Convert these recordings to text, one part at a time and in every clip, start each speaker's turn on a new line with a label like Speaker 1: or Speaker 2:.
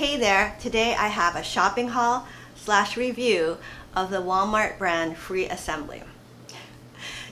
Speaker 1: Hey there, today I have a shopping haul slash review of the Walmart brand Free Assembly.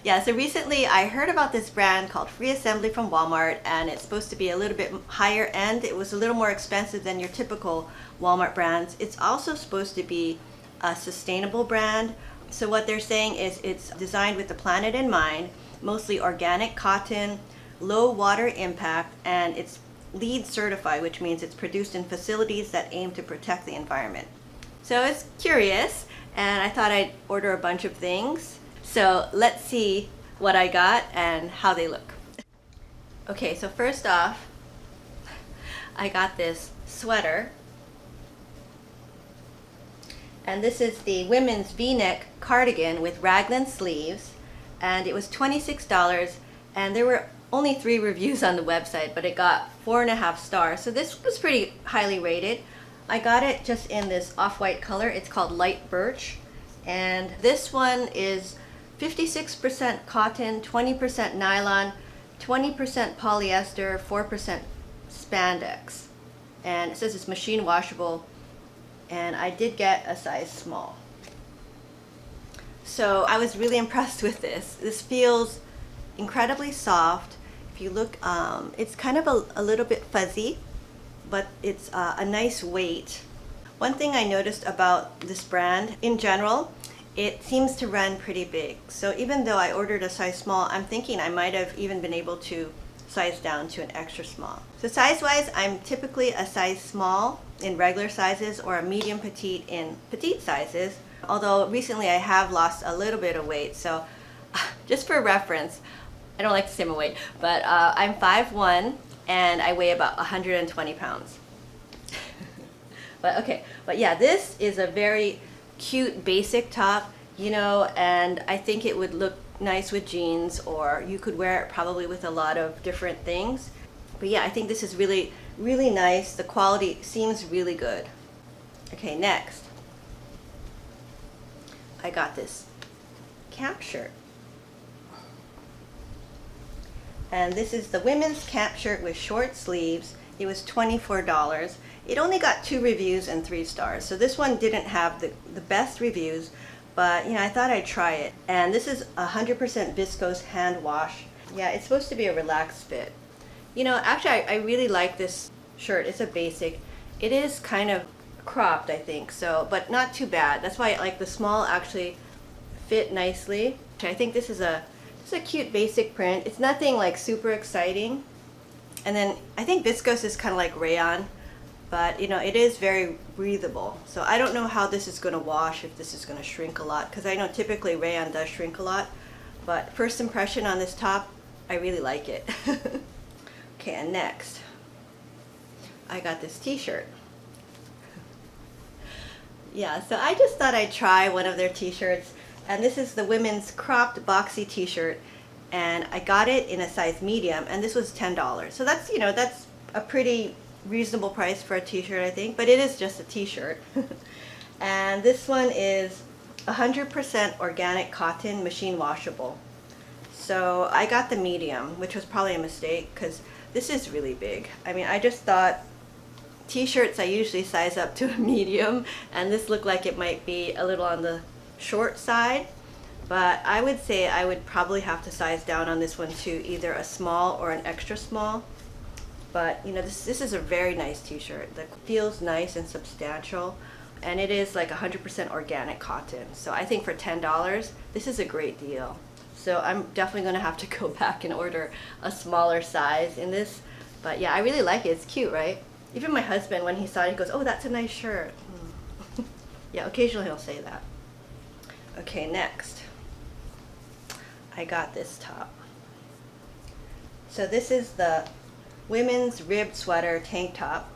Speaker 1: Yeah, so recently I heard about this brand called Free Assembly from Walmart, and it's supposed to be a little bit higher end. It was a little more expensive than your typical Walmart brands. It's also supposed to be a sustainable brand. So what they're saying is it's designed with the planet in mind, mostly organic cotton, low water impact, and it's LEED certified, which means it's produced in facilities that aim to protect the environment. So it's curious, and I thought I'd order a bunch of things. So let's see what I got and how they look. Okay, so first off, I got this sweater. And this is the women's V-neck cardigan with raglan sleeves. And it was $26, and there were only 3 reviews on the website, but it got 4.5 stars. So this was pretty highly rated. I got it just in this off-white color. It's called Light Birch. And this one is 56% cotton, 20% nylon, 20% polyester, 4% spandex. And it says it's machine washable, and I did get a size small. So I was really impressed with this. This feels incredibly soft. If you look, it's kind of a little bit fuzzy, but it's a nice weight. One thing I noticed about this brand in general, it seems to run pretty big. So even though I ordered a size small, I'm thinking I might have even been able to size down to an extra small. So size-wise, I'm typically a size small in regular sizes or a medium petite in petite sizes. Although recently I have lost a little bit of weight, so just for reference, I don't like to say my weight, but I'm 5'1", and I weigh about 120 pounds. But yeah, this is a very cute basic top, you know, and I think it would look nice with jeans, or you could wear it probably with a lot of different things. But yeah, I think this is really, really nice. The quality seems really good. Okay, next, I got this camp shirt. And this is the women's camp shirt with short sleeves. It was $24. It only got 2 reviews and 3 stars. So this one didn't have the best reviews, but you know, I thought I'd try it. And this is 100% viscose hand wash. Yeah, it's supposed to be a relaxed fit. You know, actually I really like this shirt. It's a basic. It is kind of cropped, I think, so, but not too bad. That's why like the small actually fit nicely. I think this is a cute basic print. It's nothing like super exciting. And then I think viscose is kind of like rayon, but you know, it is very breathable. So I don't know how this is going to wash, if this is going to shrink a lot, because I know typically rayon does shrink a lot. But first impression on this top, I really like it. Okay, and next, I got this t-shirt. Yeah, so I just thought I'd try one of their t-shirts. And this is the women's cropped boxy t-shirt, and I got it in a size medium, and this was $10. So that's, you know, that's a pretty reasonable price for a t-shirt, I think, but it is just a t-shirt. And this one is 100% organic cotton, machine washable. So I got the medium, which was probably a mistake because this is really big. I mean, I just thought t-shirts I usually size up to a medium, and this looked like it might be a little on the short side, but I would say I would probably have to size down on this one to either a small or an extra small. But you know, this is a very nice t-shirt that feels nice and substantial, and it is like 100% organic cotton. So I think for $10, this is a great deal. So I'm definitely going to have to go back and order a smaller size in this. But yeah, I really like it. It's cute, right? Even my husband, when he saw it, he goes, "Oh, that's a nice shirt." Yeah, occasionally he'll say that. Okay, next, I got this top. So this is the women's ribbed sweater tank top.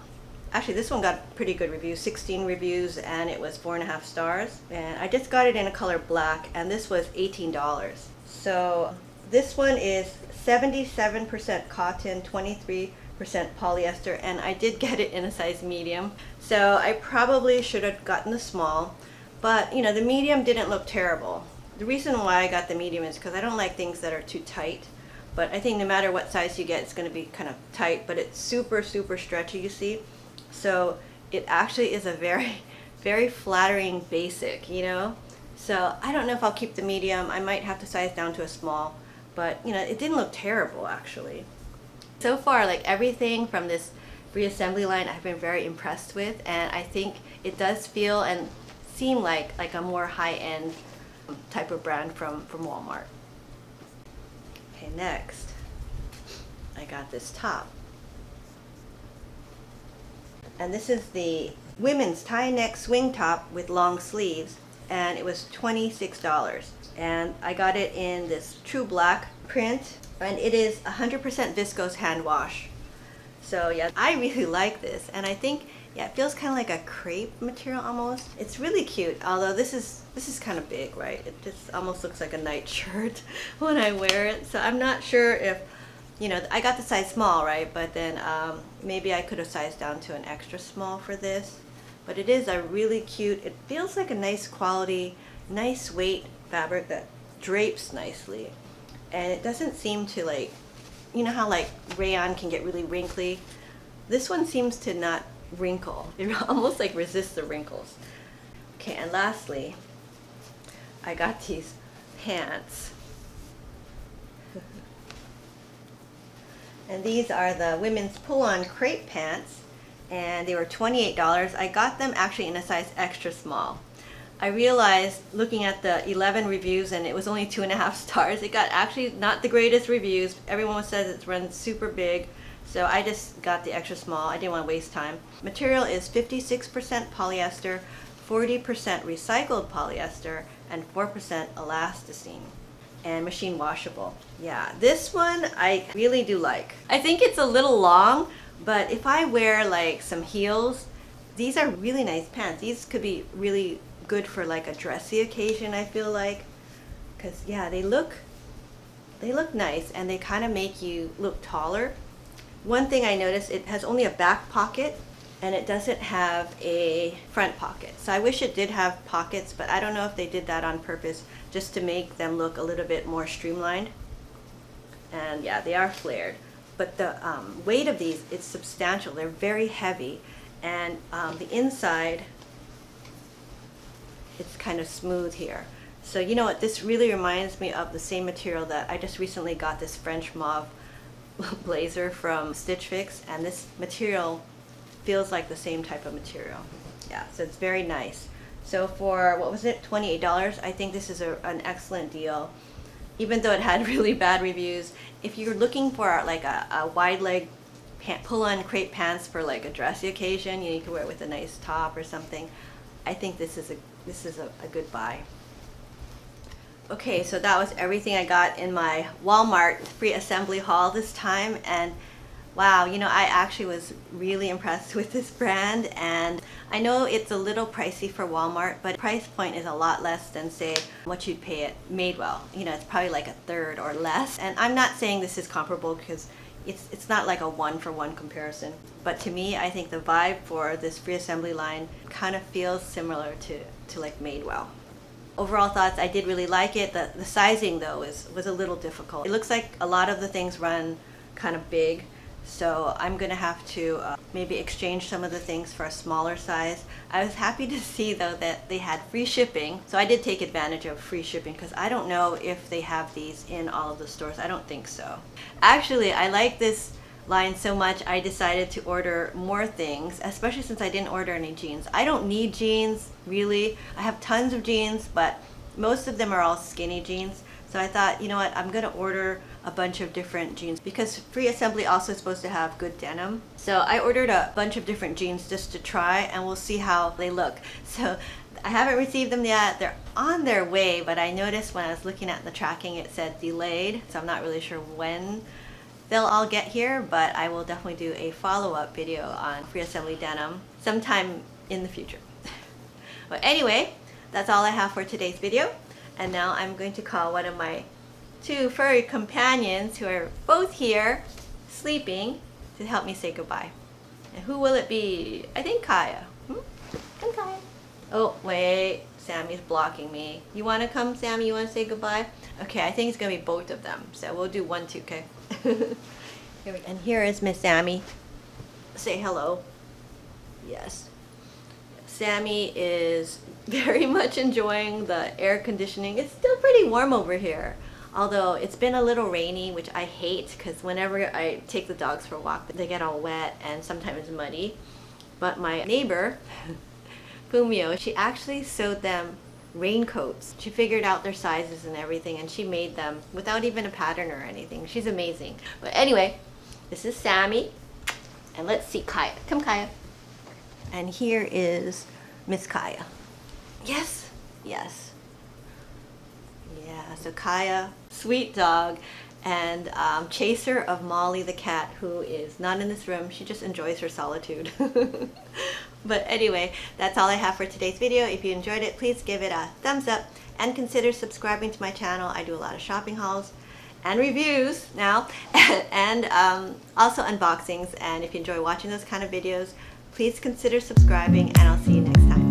Speaker 1: Actually, this one got pretty good reviews, 16 reviews, and it was 4.5 stars. And I just got it in a color black, and this was $18. So this one is 77% cotton, 23% polyester, and I did get it in a size medium. So I probably should have gotten the small. But, you know, the medium didn't look terrible. The reason why I got the medium is because I don't like things that are too tight. But I think no matter what size you get, it's going to be kind of tight, but it's super, super stretchy, you see. So it actually is a very, very flattering basic, you know? So I don't know if I'll keep the medium. I might have to size down to a small, but you know, it didn't look terrible actually. So far, like everything from this free assembly line I've been very impressed with, and I think it does feel and seem like a more high-end type of brand from Walmart. Okay, next I got this top. And this is the women's tie neck swing top with long sleeves, and it was $26. And I got it in this true black print, and it is 100% viscose hand wash. So yeah, I really like this, and I think, yeah, it feels kind of like a crepe material almost. It's really cute, although this is kind of big, right? It just almost looks like a nightshirt when I wear it. So I'm not sure if, you know, I got the size small, right? But then maybe I could have sized down to an extra small for this. But it is a really cute, it feels like a nice quality, nice weight fabric that drapes nicely. And it doesn't seem to, like, you know how like rayon can get really wrinkly? This one seems to not wrinkle. It almost like resists the wrinkles. Okay, and lastly, I got these pants. And these are the women's pull-on crepe pants, and they were $28. I got them actually in a size extra small. I realized looking at the 11 reviews, and it was only 2.5 stars. It got actually not the greatest reviews. Everyone says it's run super big, so I just got the extra small. I didn't want to waste time. Material is 56% polyester, 40% recycled polyester, and 4% elasticine, and machine washable. Yeah, this one I really do like. I think it's a little long, but if I wear like some heels, these are really nice pants. These could be really good for like a dressy occasion, I feel like, because yeah, they look nice, and they kind of make you look taller. One thing I noticed, it has only a back pocket, and it doesn't have a front pocket. So I wish it did have pockets, but I don't know if they did that on purpose just to make them look a little bit more streamlined. And yeah, they are flared, but the weight of these, it's substantial. They're very heavy, and the inside, it's kind of smooth here. So you know what, this really reminds me of the same material that I just recently got, this French mauve blazer from Stitch Fix, and this material feels like the same type of material. Yeah, so it's very nice. So for, what was it, $28, I think this is an excellent deal. Even though it had really bad reviews, if you're looking for like a wide leg pull-on crepe pants for like a dressy occasion, you can wear it with a nice top or something, I think this is a good buy. Okay, so that was everything I got in my Walmart free assembly haul this time, and wow, you know, I actually was really impressed with this brand, and I know it's a little pricey for Walmart, but the price point is a lot less than, say, what you'd pay at Madewell. You know, it's probably like a third or less, and I'm not saying this is comparable because it's not like a one-for-one comparison, but to me, I think the vibe for this free assembly line kind of feels similar to like Madewell. Overall thoughts, I did really like it. The sizing though was a little difficult. It looks like a lot of the things run kind of big, so I'm gonna have to maybe exchange some of the things for a smaller size. I was happy to see though that they had free shipping, so I did take advantage of free shipping because I don't know if they have these in all of the stores. I don't think so. Actually, I like this line so much I decided to order more things, especially since I didn't order any jeans. I don't need jeans, really. I have tons of jeans, but most of them are all skinny jeans. So I thought, you know what, I'm gonna order a bunch of different jeans because free assembly also is supposed to have good denim. So I ordered a bunch of different jeans just to try, and we'll see how they look. So I haven't received them yet. They're on their way, but I noticed when I was looking at the tracking it said delayed, so I'm not really sure when they'll all get here, but I will definitely do a follow-up video on free assembly denim sometime in the future. But anyway, that's all I have for today's video. And now I'm going to call one of my two furry companions who are both here sleeping to help me say goodbye. And who will it be? I think Kaya. And Kaya. Oh, wait. Sammy's blocking me. You want to come, Sammy? You want to say goodbye? Okay, I think it's going to be both of them. So we'll do 1, 2, okay? And here is Miss Sammy. Say hello. Yes. Sammy is very much enjoying the air conditioning. It's still pretty warm over here. Although it's been a little rainy, which I hate because whenever I take the dogs for a walk, they get all wet and sometimes muddy. But my neighbor, Fumio, she actually sewed them raincoats. She figured out their sizes and everything, and she made them without even a pattern or anything. She's amazing. But anyway, this is Sammy. And let's see Kaya. Come, Kaya. And here is Miss Kaya. Yes, yes. Yeah, so Kaya, sweet dog, and chaser of Molly the cat, who is not in this room. She just enjoys her solitude. But anyway, that's all I have for today's video. If you enjoyed it, please give it a thumbs up and consider subscribing to my channel. I do a lot of shopping hauls and reviews now, and also unboxings. And if you enjoy watching those kind of videos, please consider subscribing, and I'll see you next time.